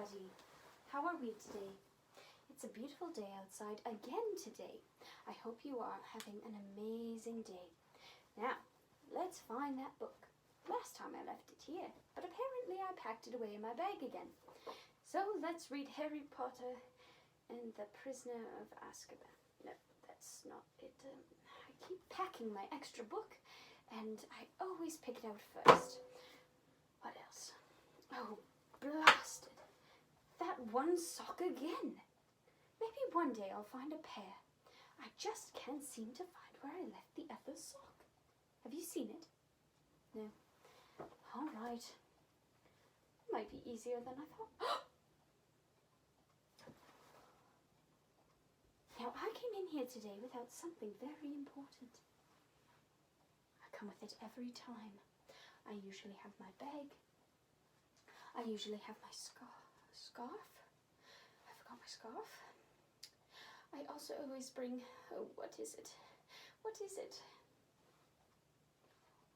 everybody. How are we today? It's a beautiful day outside again today. I hope you are having an amazing day. Now, let's find that book. Last time I left it here, but apparently I packed it away in my bag again. So let's read Harry Potter and the Prisoner of Azkaban. No, that's not it. I keep packing my extra book, and I always pick it out first. What else? Oh, blasted. That one sock again. Maybe one day I'll find a pair. I just can't seem to find where I left the other sock. Have you seen it? No. All right. Might be easier than I thought. Now, I came in here today without something very important. I come with it every time. I usually have my bag. I usually have my scarf. I forgot my scarf. I also always bring, oh, what is it? What is it?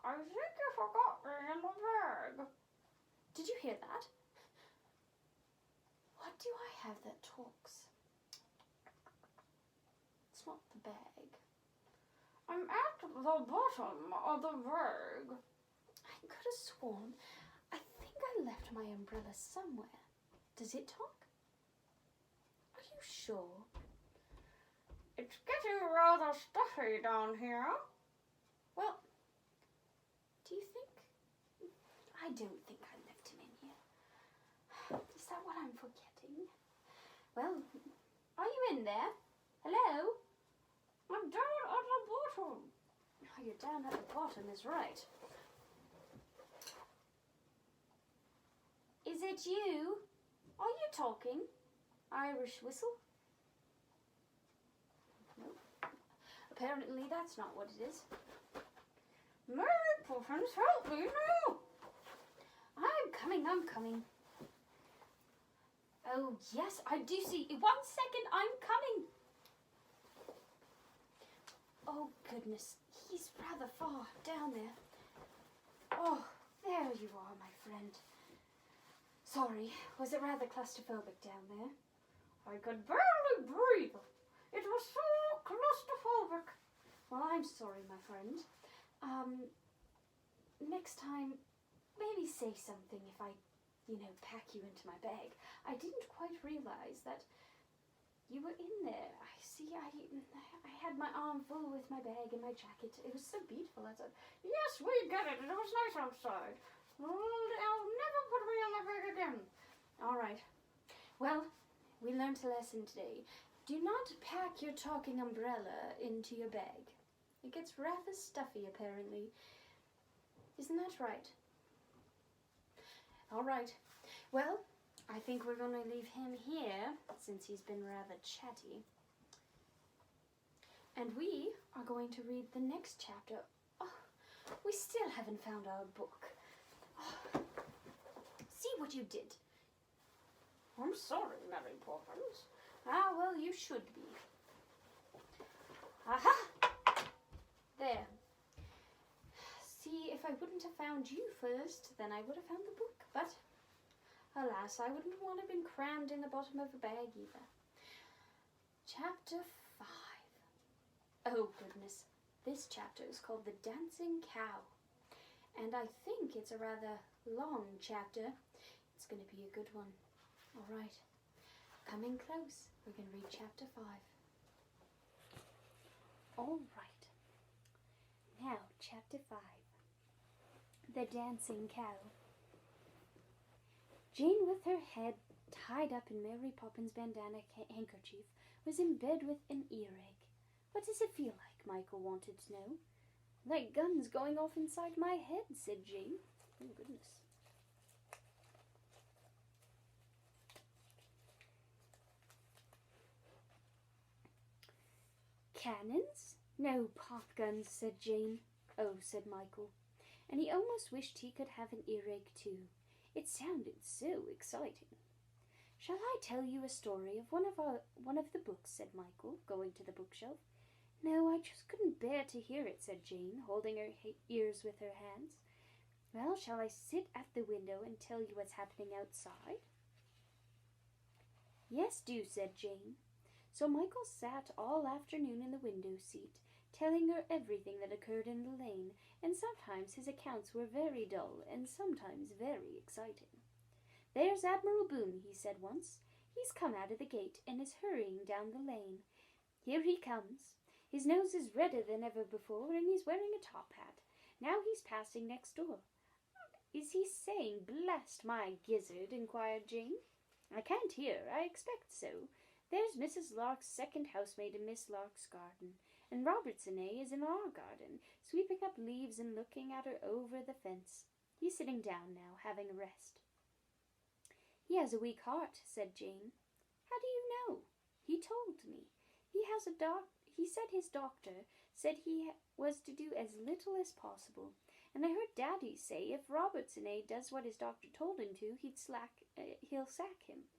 I think you forgot me in the bag. Did you hear that? What do I have that talks? It's not the bag. I'm at the bottom of the bag. I could have sworn. I think I left my umbrella somewhere. Does it talk? Are you sure? It's getting rather stuffy down here. Well, do you think? I don't think I left him in here. Is that what I'm forgetting? Well, are you in there? Hello? I'm down at the bottom. Oh, you're down at the bottom is right. Is it you? Are you talking? Irish whistle? No. Apparently that's not what it is. Mary Poppins, help me now! I'm coming. Oh, yes, I do see. 1 second, I'm coming. Oh, goodness, he's rather far down there. Oh, there you are, my friend. Sorry, was it rather claustrophobic down there? I could barely breathe. It was so claustrophobic. Well, I'm sorry, my friend. Next time, maybe say something if I, pack you into my bag. I didn't quite realize that you were in there. I see, I had my arm full with my bag and my jacket. It was so beautiful. I said, yes, we get it. It was nice outside. Well, I'll never put me in the bag again. All right. Well, we learned a lesson today. Do not pack your talking umbrella into your bag. It gets rather stuffy, apparently. Isn't that right? All right. Well, I think we're going to leave him here, since he's been rather chatty. And we are going to read the next chapter. Oh, we still haven't found our book. Oh, see what you did. I'm sorry, Mary Poppins. Ah, well, you should be. Aha! There. See, if I wouldn't have found you first, then I would have found the book. But, alas, I wouldn't want to have been crammed in the bottom of a bag either. Chapter 5. Oh, goodness. This chapter is called The Dancing Cow. And I think it's a rather long chapter. It's going to be a good one. All right. Coming close. We're going to read chapter 5. All right. Now, chapter 5. The Dancing Cow. Jane, with her head tied up in Mary Poppins' bandana handkerchief, was in bed with an earache. What does it feel like? Michael wanted to know. Like guns going off inside my head, said Jane. Oh, goodness. Cannons? No, pop guns, said Jane. Oh, said Michael. And he almost wished he could have an earache too. It sounded so exciting. Shall I tell you a story of one of the books, said Michael, going to the bookshelf. No, I just couldn't bear to hear it, said Jane, holding her ears with her hands. Well, shall I sit at the window and tell you what's happening outside? Yes, do, said Jane. So Michael sat all afternoon in the window seat, telling her everything that occurred in the lane, and sometimes his accounts were very dull, and sometimes very exciting. There's Admiral Boone, he said once. He's come out of the gate, and is hurrying down the lane. Here he comes. His nose is redder than ever before, and he's wearing a top hat. Now he's passing next door. Is he saying, blast my gizzard? Inquired Jane. I can't hear. I expect so. There's Mrs. Lark's second housemaid in Miss Lark's garden, and Robertson is in our garden, sweeping up leaves and looking at her over the fence. He's sitting down now, having a rest. He has a weak heart, said Jane. How do you know? He told me. He said his doctor said he was to do as little as possible, and I heard Daddy say if Robertson does what his doctor told him to, he'll sack him.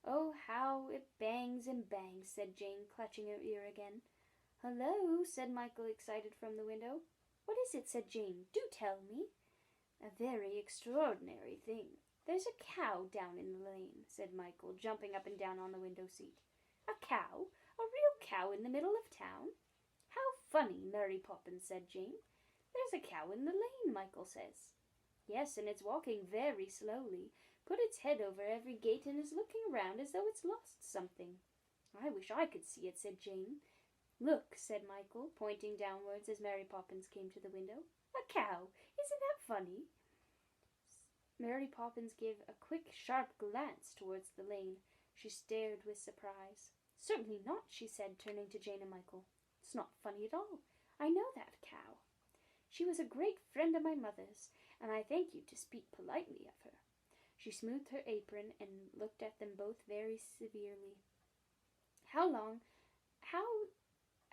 Oh, how it bangs and bangs, said Jane, clutching her ear again. Hello, said Michael, excited from the window. What is it? Said Jane. Do tell me. A very extraordinary thing. There's a cow down in the lane, said Michael, jumping up and down on the window seat. A cow? A real cow in the middle of town? How funny, Mary Poppins, said Jane. There's a cow in the lane, Michael says. Yes, and it's walking very slowly, put its head over every gate, and is looking around as though it's lost something. I wish I could see it, said Jane. Look, said Michael, pointing downwards as Mary Poppins came to the window. A cow! Isn't that funny? Mary Poppins gave a quick, sharp glance towards the lane. She stared with surprise. Certainly not, she said, turning to Jane and Michael. It's not funny at all. I know that cow. She was a great friend of my mother's, and I thank you to speak politely of her. She smoothed her apron and looked at them both very severely. How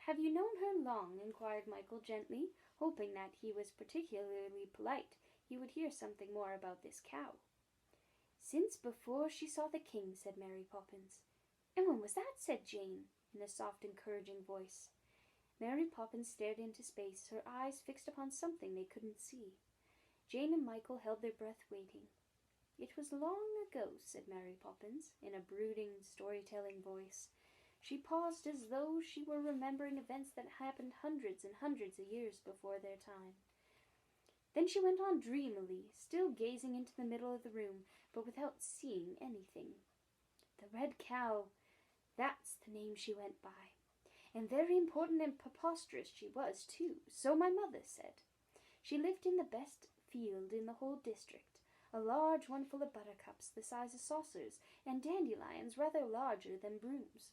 have you known her long? Inquired Michael gently, hoping that he was particularly polite. He would hear something more about this cow. Since before she saw the king, said Mary Poppins. And when was that? Said Jane, in a soft, encouraging voice. Mary Poppins stared into space, her eyes fixed upon something they couldn't see. Jane and Michael held their breath, waiting. It was long ago, said Mary Poppins, in a brooding, storytelling voice. She paused as though she were remembering events that happened hundreds and hundreds of years before their time. Then she went on dreamily, still gazing into the middle of the room, but without seeing anything. The Red Cow, that's the name she went by. And very important and preposterous she was, too, so my mother said. She lived in the best field in the whole district, a large one full of buttercups the size of saucers, and dandelions rather larger than brooms.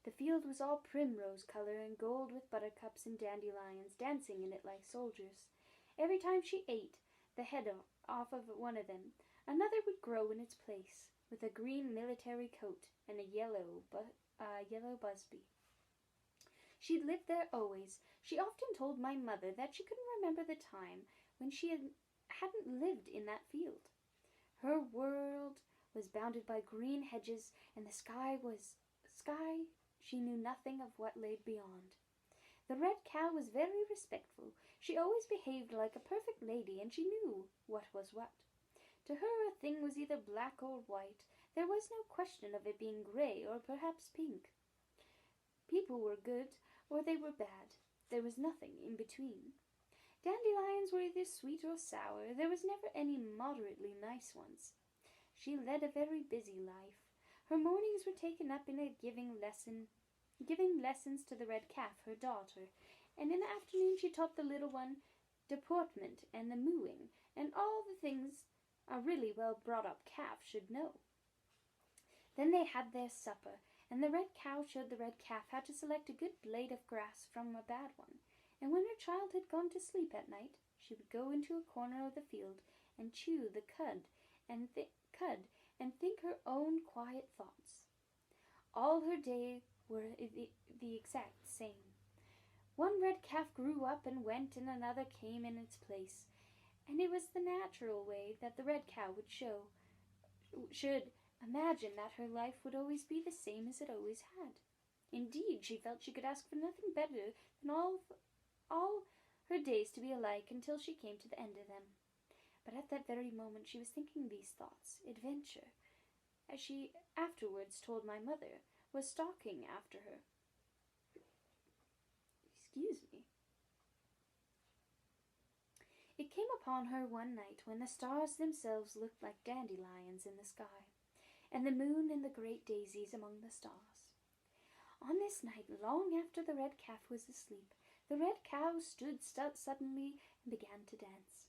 The field was all primrose color and gold, with buttercups and dandelions dancing in it like soldiers. Every time she ate the head off of one of them, another would grow in its place, with a green military coat and a yellow busby. She'd lived there always. She often told my mother that she couldn't remember the time when she hadn't lived in that field. Her world was bounded by green hedges, and the sky she knew nothing of what lay beyond. The Red Cow was very respectful. She always behaved like a perfect lady, and she knew what was what. To her a thing was either black or white. There was no question of it being grey or perhaps pink. People were good or they were bad. There was nothing in between. Dandelions were either sweet or sour. There was never any moderately nice ones. She led a very busy life. Her mornings were taken up in giving lessons to the Red Calf, her daughter, and in the afternoon she taught the little one deportment and the mooing, and all the things a really well-brought-up calf should know. Then they had their supper, and the Red Cow showed the Red Calf how to select a good blade of grass from a bad one, and when her child had gone to sleep at night, she would go into a corner of the field and chew the cud and think her own quiet thoughts. All her days were the exact same. One Red Calf grew up and went, and another came in its place, and it was the natural way that the Red Cow should imagine that her life would always be the same as it always had. Indeed, she felt she could ask for nothing better than all her days to be alike until she came to the end of them. But at that very moment she was thinking these thoughts, adventure, as she afterwards told my mother, was stalking after her. Excuse me. It came upon her one night when the stars themselves looked like dandelions in the sky, and the moon and the great daisies among the stars. On this night, long after the red calf was asleep, the red cow stood suddenly and began to dance.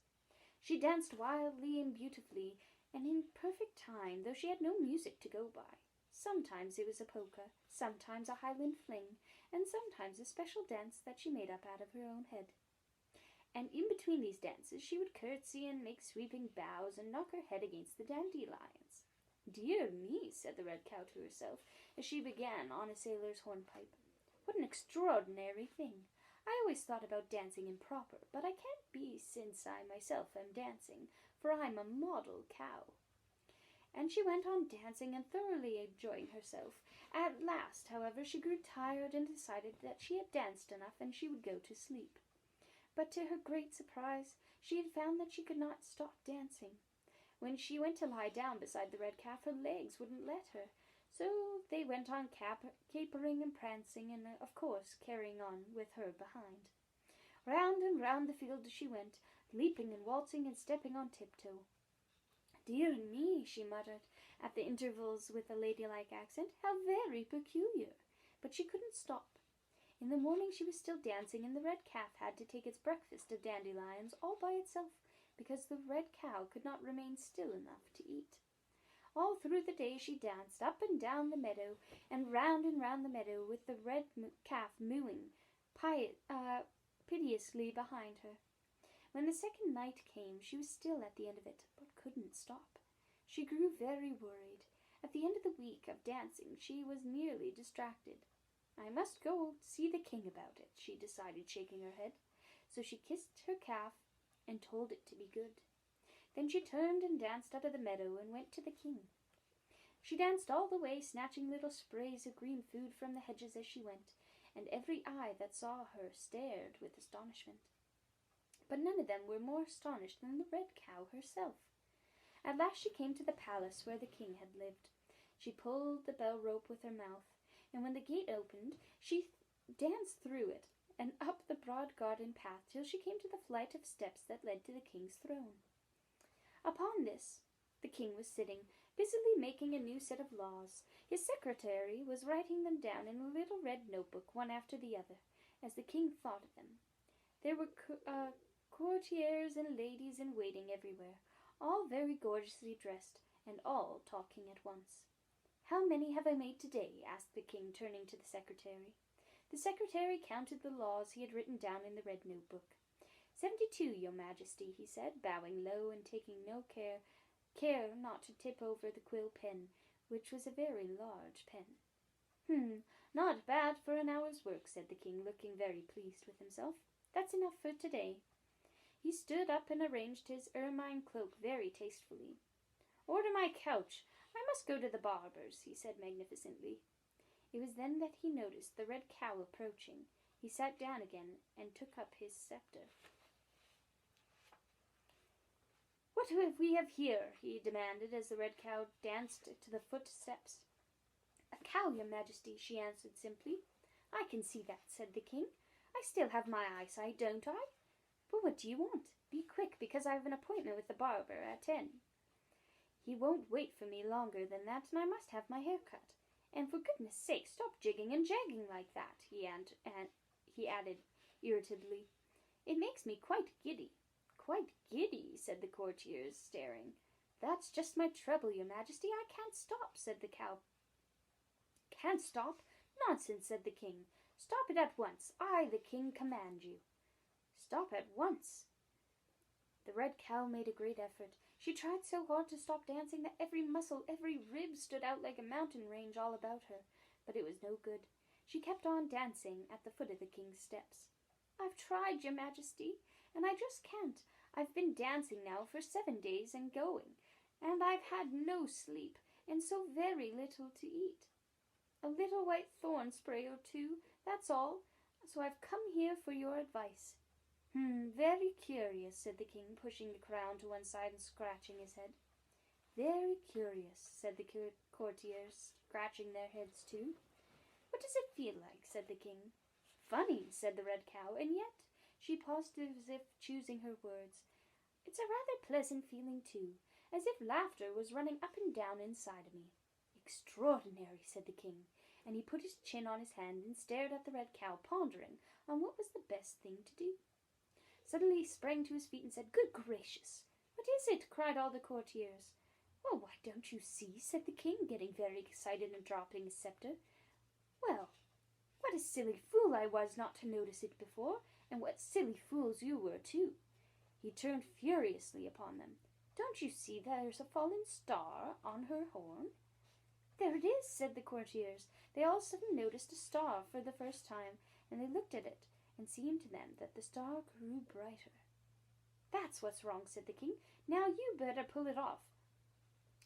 She danced wildly and beautifully, and in perfect time, though she had no music to go by. Sometimes it was a polka, sometimes a Highland fling, and sometimes a special dance that she made up out of her own head. And in between these dances she would curtsy and make sweeping bows and knock her head against the dandelions. "Dear me," said the red cow to herself, as she began on a sailor's hornpipe. "What an extraordinary thing! I always thought about dancing improper, but I can't be since I myself am dancing, for I'm a model cow." And she went on dancing and thoroughly enjoying herself. At last, however, she grew tired and decided that she had danced enough and she would go to sleep. But to her great surprise, she had found that she could not stop dancing. When she went to lie down beside the red calf, her legs wouldn't let her, so they went on capering and prancing, and of course carrying on with her behind. Round and round the field she went, leaping and waltzing and stepping on tiptoe. "Dear me," she muttered at the intervals with a ladylike accent, "how very peculiar!" But she couldn't stop. In the morning she was still dancing, and the red calf had to take its breakfast of dandelions all by itself, because the red cow could not remain still enough to eat. All through the day she danced up and down the meadow, and round the meadow, with the red calf mooing piteously behind her. When the second night came, she was still at the end of it, but couldn't stop. She grew very worried. At the end of the week of dancing she was nearly distracted. "I must go see the king about it," she decided, shaking her head. So she kissed her calf and told it to be good. Then she turned and danced out of the meadow and went to the king. She danced all the way, snatching little sprays of green food from the hedges as she went, and every eye that saw her stared with astonishment. But none of them were more astonished than the red cow herself. At last she came to the palace where the king had lived. She pulled the bell rope with her mouth, and when the gate opened, she danced through it and up the broad garden path till she came to the flight of steps that led to the king's throne. Upon this, the king was sitting, busily making a new set of laws. His secretary was writing them down in a little red notebook, one after the other, as the king thought of them. There were courtiers and ladies in waiting everywhere, all very gorgeously dressed, and all talking at once. "How many have I made today?" asked the king, turning to the secretary. The secretary counted the laws he had written down in the red notebook. 72, your majesty," he said, bowing low and taking no care not to tip over the quill pen, which was a very large pen. Not bad for an hour's work," said the king, looking very pleased with himself. "That's enough for today." He stood up and arranged his ermine cloak very tastefully. "Order my couch. I must go to the barber's," he said magnificently. It was then that he noticed the red cow approaching. He sat down again and took up his scepter. "What have we here?" he demanded as the red cow danced to the footsteps. "A cow, your majesty," she answered simply. "I can see that," said the king. "I still have my eyesight, don't I? But what do you want? Be quick, because I have an appointment with the barber at 10. He won't wait for me longer than that, and I must have my hair cut. And for goodness sake, stop jigging and jagging like that," he added irritably. "It makes me quite giddy." "Quite giddy," said the courtiers, staring. "That's just my trouble, your majesty. I can't stop," said the cow. "Can't stop? Nonsense," said the king. "Stop it at once. I, the king, command you." "Stop at once." The red cow made a great effort. She tried so hard to stop dancing that every muscle, every rib stood out like a mountain range all about her, but it was no good. She kept on dancing at the foot of the king's steps. "I've tried, your majesty, and I just can't. I've been dancing now for 7 days and going, and I've had no sleep, and so very little to eat. A little white thorn spray or two, that's all, so I've come here for your advice." Very curious," said the king, pushing the crown to one side and scratching his head. Very curious, said the courtiers, scratching their heads too. What does it feel like? Said the king. Funny, said the red cow, and yet, she paused as if choosing her words, it's a rather pleasant feeling too, as if laughter was running up and down inside of me. Extraordinary, said the king, and he put his chin on his hand and stared at the red cow, pondering on what was the best thing to do. Suddenly he sprang to his feet and said, Good gracious! What is it? Cried all the courtiers. Well, why, don't you see? Said the king, getting very excited and dropping his scepter. Well, what a silly fool I was not to notice it before, and what silly fools you were too. He turned furiously upon them. Don't you see there's a fallen star on her horn? There it is, said the courtiers. They all suddenly noticed a star for the first time, and they looked at it, and seemed to them that the star grew brighter. That's what's wrong, said the king. Now you better pull it off,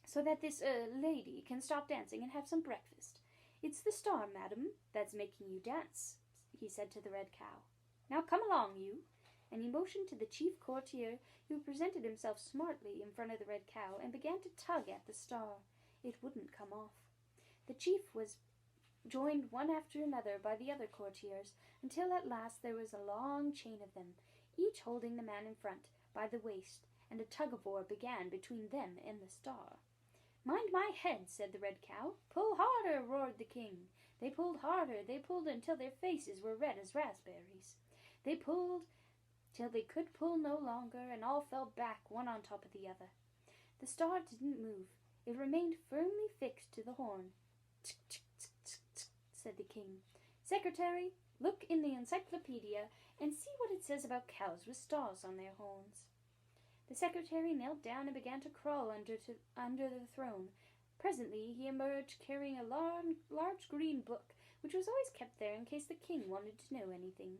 so that this lady can stop dancing and have some breakfast. It's the star, madam, that's making you dance, he said to the red cow. Now come along, you. And he motioned to the chief courtier, who presented himself smartly in front of the red cow and began to tug at the star. It wouldn't come off. The chief was joined one after another by the other courtiers, until at last there was a long chain of them, each holding the man in front by the waist, and a tug-of-war began between them and the star. Mind my head, said the red cow. Pull harder, roared the king. They pulled harder. They pulled until their faces were red as raspberries. They pulled till they could pull no longer, and all fell back one on top of the other. The star didn't move. It remained firmly fixed to the horn. Tsk, tsk, tsk, tsk, tsk, said the king. Secretary, look in the encyclopedia and see what it says about cows with stars on their horns. The secretary knelt down and began to crawl under the throne. Presently he emerged carrying a large green book, which was always kept there in case the king wanted to know anything.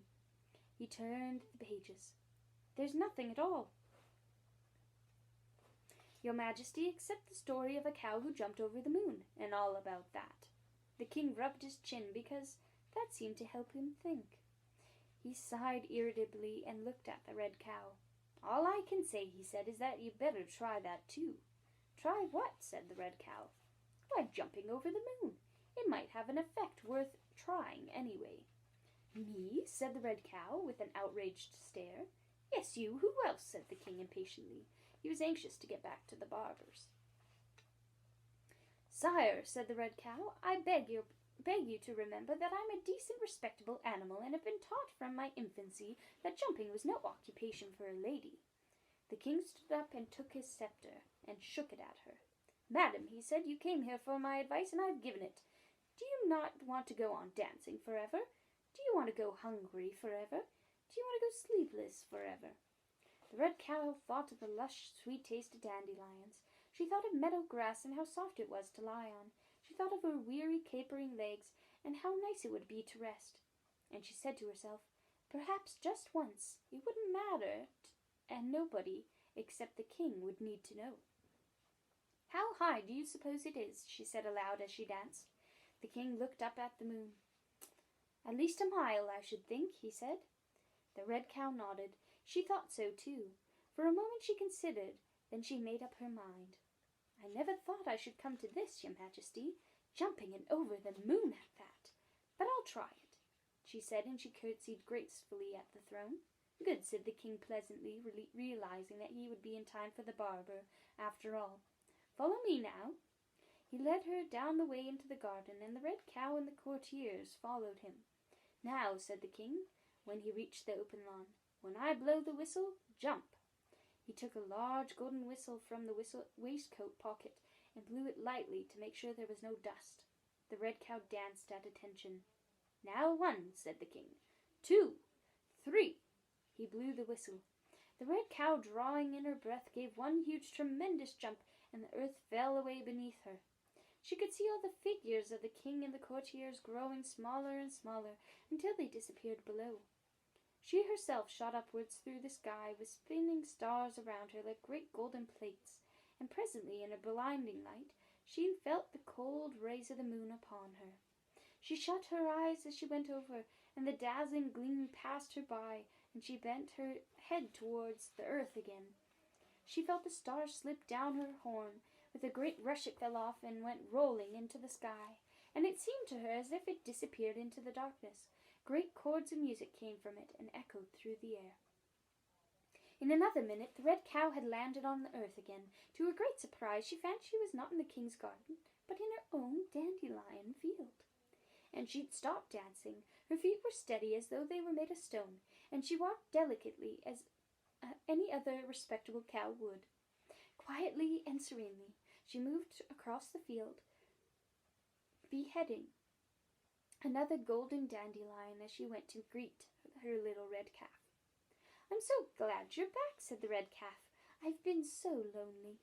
He turned the pages. There's nothing at all, Your Majesty, except the story of a cow who jumped over the moon, and all about that. The king rubbed his chin because that seemed to help him think. He sighed irritably and looked at the red cow. All I can say, he said, is that you better try that too. Try what? Said the red cow. Why, jumping over the moon. It might have an effect worth trying anyway. Me? Said the red cow with an outraged stare. Yes, you. Who else? Said the king impatiently. He was anxious to get back to the barber's. Sire, said the red cow, I beg you to remember that I'm a decent, respectable animal, and have been taught from my infancy that jumping was no occupation for a lady. The king stood up and took his scepter and shook it at her. Madam, he said, you came here for my advice, and I've given it. Do you not want to go on dancing forever? Do you want to go hungry forever? Do you want to go sleepless forever? The red cow thought of the lush, sweet taste of dandelions. She thought of meadow grass and how soft it was to lie on. She thought of her weary, capering legs and how nice it would be to rest. And she said to herself, perhaps just once it wouldn't matter, and nobody except the king would need to know. How high do you suppose it is? She said aloud as she danced. The king looked up at the moon. At least a mile, I should think, he said. The red cow nodded. She thought so too. For a moment she considered, then she made up her mind. I never thought I should come to this, Your Majesty, jumping and over the moon at that. But I'll try it, she said, and she curtsied gracefully at the throne. Good, said the king pleasantly, realizing that he would be in time for the barber, after all. Follow me now. He led her down the way into the garden, and the red cow and the courtiers followed him. Now, said the king, when he reached the open lawn, when I blow the whistle, jump. He took a large golden whistle from the waistcoat pocket and blew it lightly to make sure there was no dust. The red cow danced at attention. Now 1, said the king. 2, 3. He blew the whistle. The red cow, drawing in her breath, gave one huge, tremendous jump, and the earth fell away beneath her. She could see all the figures of the king and the courtiers growing smaller and smaller until they disappeared below. She herself shot upwards through the sky with spinning stars around her like great golden plates, and presently, in a blinding light, she felt the cold rays of the moon upon her. She shut her eyes as she went over, and the dazzling gleam passed her by, and she bent her head towards the earth again. She felt the stars slip down her horn With a great rush it fell off and went rolling into the sky, and it seemed to her as if it disappeared into the darkness. Great chords of music came from it and echoed through the air. In another minute the red cow had landed on the earth again. To her great surprise she found she was not in the king's garden, but in her own dandelion field. And she'd stopped dancing. Her feet were steady as though they were made of stone, and she walked delicately as any other respectable cow would. Quietly and serenely she moved across the field, beheading another golden dandelion as she went to greet her little red calf. "I'm so glad you're back," said the red calf. "I've been so lonely."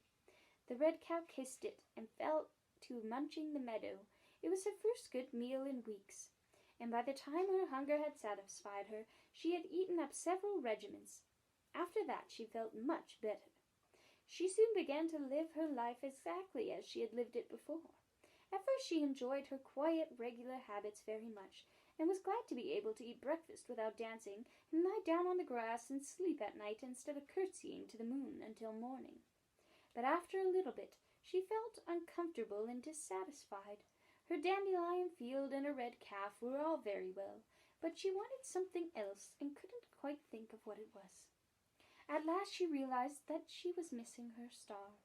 The red cow kissed it and fell to munching the meadow. It was her first good meal in weeks, and by the time her hunger had satisfied her, she had eaten up several regiments. After that she felt much better. She soon began to live her life exactly as she had lived it before. At first she enjoyed her quiet, regular habits very much, and was glad to be able to eat breakfast without dancing, and lie down on the grass and sleep at night instead of curtsying to the moon until morning. But after a little bit she felt uncomfortable and dissatisfied. Her dandelion field and her red calf were all very well, but she wanted something else and couldn't quite think of what it was. At last she realized that she was missing her star.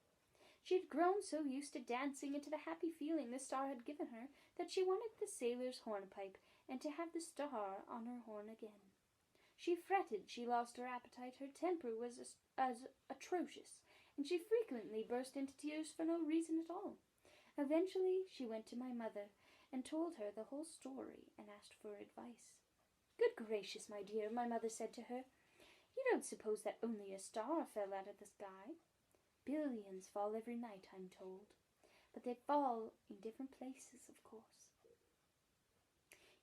She had grown so used to dancing and to the happy feeling the star had given her that she wanted the sailor's hornpipe and to have the star on her horn again. She fretted, she lost her appetite, her temper was atrocious, and she frequently burst into tears for no reason at all. Eventually she went to my mother and told her the whole story and asked for advice. "Good gracious, my dear," my mother said to her, "you don't suppose that only a star fell out of the sky? Billions fall every night, I'm told, but they fall in different places, of course.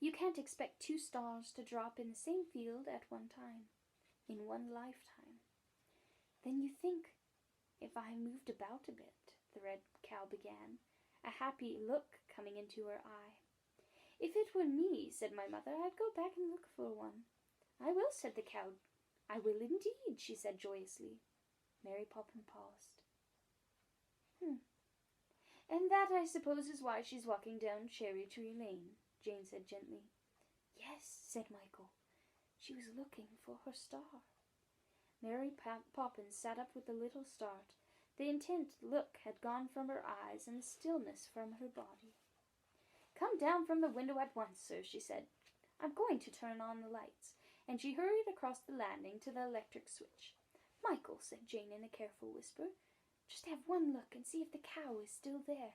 You can't expect two stars to drop in the same field at one time, in one lifetime." "Then you think if I moved about a bit," the red cow began, a happy look coming into her eye. "If it were me," said my mother, "I'd go back and look for one." "I will," said the cow. "I will indeed," she said joyously. Mary Poppins paused. "And that, I suppose, is why she's walking down Cherry Tree Lane," Jane said gently. "Yes," said Michael. "She was looking for her star." Mary Poppins sat up with a little start. The intent look had gone from her eyes and the stillness from her body. "Come down from the window at once, sir," she said. "I'm going to turn on the lights." And she hurried across the landing to the electric switch. "Michael," said Jane in a careful whisper, "just have one look and see if the cow is still there."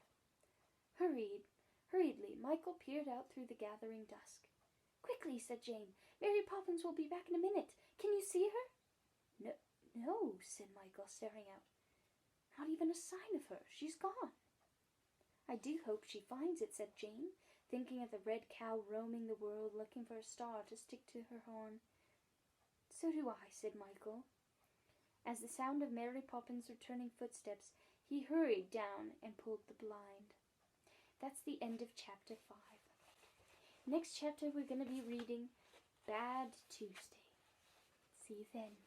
Hurriedly, Michael peered out through the gathering dusk. "Quickly," said Jane. "Mary Poppins will be back in a minute. Can you see her?" No, said Michael, staring out. "Not even a sign of her. She's gone." "I do hope she finds it," said Jane, thinking of the red cow roaming the world looking for a star to stick to her horn. "So do I," said Michael. As the sound of Mary Poppins' returning footsteps, he hurried down and pulled the blind. That's the end of chapter 5. Next chapter we're going to be reading Bad Tuesday. See you then.